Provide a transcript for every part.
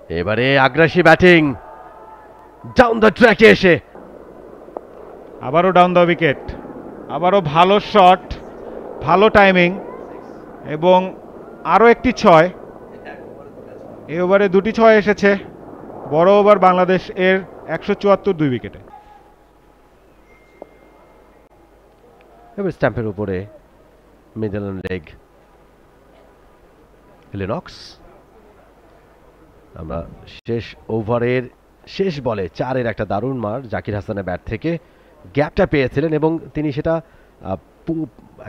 এবারে আগ্রাসী batting down the ট্র্যাকে এসে আবারও ডাউন দ্য উইকেট, আবারও ভালো শট, ভালো টাইমিং এবং আরও একটি 6। এই ওভারে দুটি 6 এসেছে। বড় ওভার বাংলাদেশ এর 174 2 উইকেটে। এবার স্ট্যাম্পের উপরে মিডল লেগ লেনক্স। আমরা শেষ ওভারের শেষ বলে 4-এর একটা দারুণ মার জাকির হাসানের ব্যাট থেকে গ্যাপটা পেয়েছিলেন এবং তিনি সেটা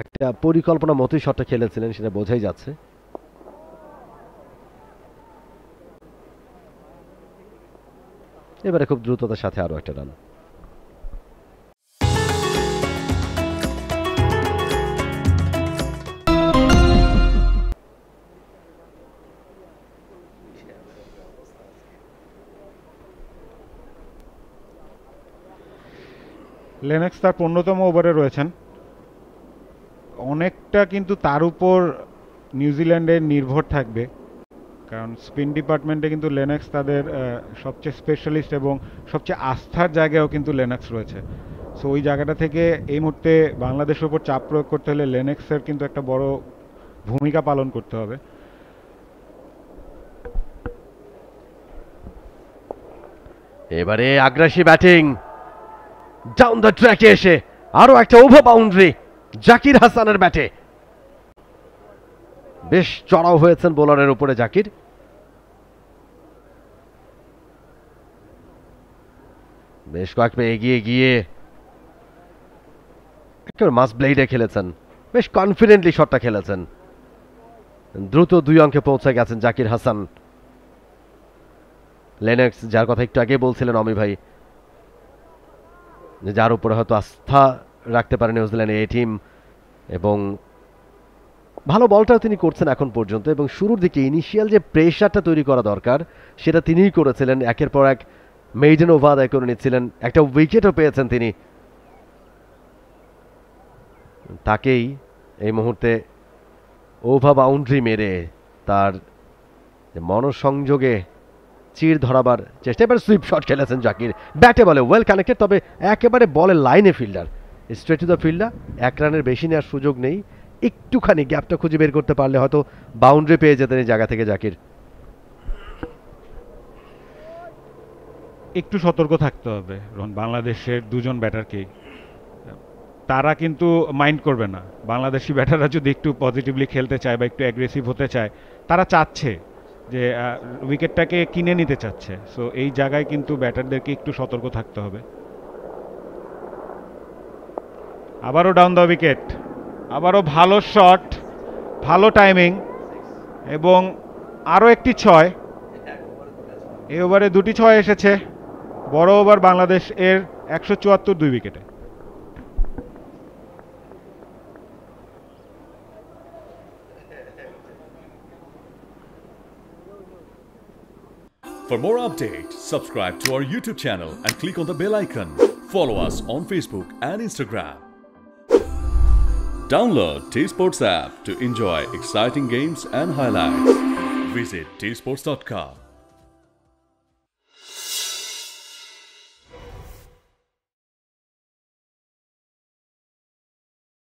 একটা পরিকল্পনা মতোই শটটা খেলেছিলেন, সেটা বোঝাই যাচ্ছে। এবারে খুব দ্রুততার সাথে আরো একটা রান। লেনক্স তার 15তম ওভারে রয়েছেন। অনেকটা কিন্তু তার উপর নিউজিল্যান্ডের নির্ভর থাকবে, কারণ স্পিন ডিপার্টমেন্টে কিন্তু লেনক্স তাদের সবচেয়ে স্পেশালিস্ট এবং সবচেয়ে আস্থার জায়গায়ও কিন্তু লেনক্স রয়েছে। সো ওই জায়গাটা থেকে এই মুহূর্তে বাংলাদেশের উপর চাপ প্রয়োগ করতে হলে লেনক্সের কিন্তু একটা বড় ভূমিকা পালন করতে হবে। এবারে আগ্রাসী ব্যাটিং ডাউন দ্য ট্র্যাকে এসে আরো একটা ওভার বাউন্ডারি জাকির হাসানের ব্যাটে। বেশ চড়াও হয়েছেন বোলারের উপরে জাকির। বেশ কয়েকবার এগিয়ে গিয়ে একটা মাস ব্লেডে খেলেছেন, বেশ কনফিডেন্টলি শটটা খেলেছেন। দ্রুত 2 অঙ্কে পৌঁছে গেছেন জাকির হাসান। লেনক্স, যার কথা একটু আগে বলছিলেন অমি ভাই, যার উপরে হয়তো আস্থা রাখতে পারে নিউজিল্যান্ডের এই টিম, এবং ভালো বলটাও তিনি করছেন এখন পর্যন্ত, এবং শুরুর দিকে ইনিশিয়াল যে প্রেশারটা তৈরি করা দরকার সেটা তিনিই করেছিলেন। একের পর এক মেইডেন ওভার আদায় করে নিচ্ছিলেন, একটা উইকেটও পেয়েছেন তিনি। তাকেই এই মুহূর্তে ওভার বাউন্ডারি মেরে তার মনসংযোগে চির ধরাবার চেষ্টা। এবার সুইপ শট খেলেছেন জাকির, ব্যাটে বলে ওয়েল কানেক্টেড, তবে একেবারে বলের লাইনে fielder, straight to the fielder. 1 রানের বেশি নেওয়ার সুযোগ নেই, একটুখানি গ্যাপটা খুঁজে বের করতে পারলে হয়তো বাউন্ডারি পেয়ে যেতেন এই জায়গা থেকে জাকির। একটু সতর্ক থাকতে হবে বাংলাদেশের দুজন ব্যাটারকেই। তারা কিন্তু মাইন্ড করবে না, বাংলাদেশি ব্যাটাররা যদি একটু পজিটিভলি খেলতে চায় বা একটু অ্যাগ্রেসিভ হতে চায়, তারা চাচ্ছে যে উইকেটটাকে কিনে নিতে চাচ্ছে। সো এই জায়গায় কিন্তু ব্যাটারদেরকে একটু সতর্ক থাকতে হবে। আবারও ডাউন দ্য উইকেট, আবারও ভালো শট, ভালো টাইমিং এবং আরও একটি 6। এই ওভারে দুটি 6 এসেছে। বড় ওভার বাংলাদেশ এর 174 2 উইকেটে। For more updates, subscribe to our YouTube channel and click on the bell icon. Follow us on Facebook and Instagram. Download T-Sports app to enjoy exciting games and highlights. Visit tsports.com.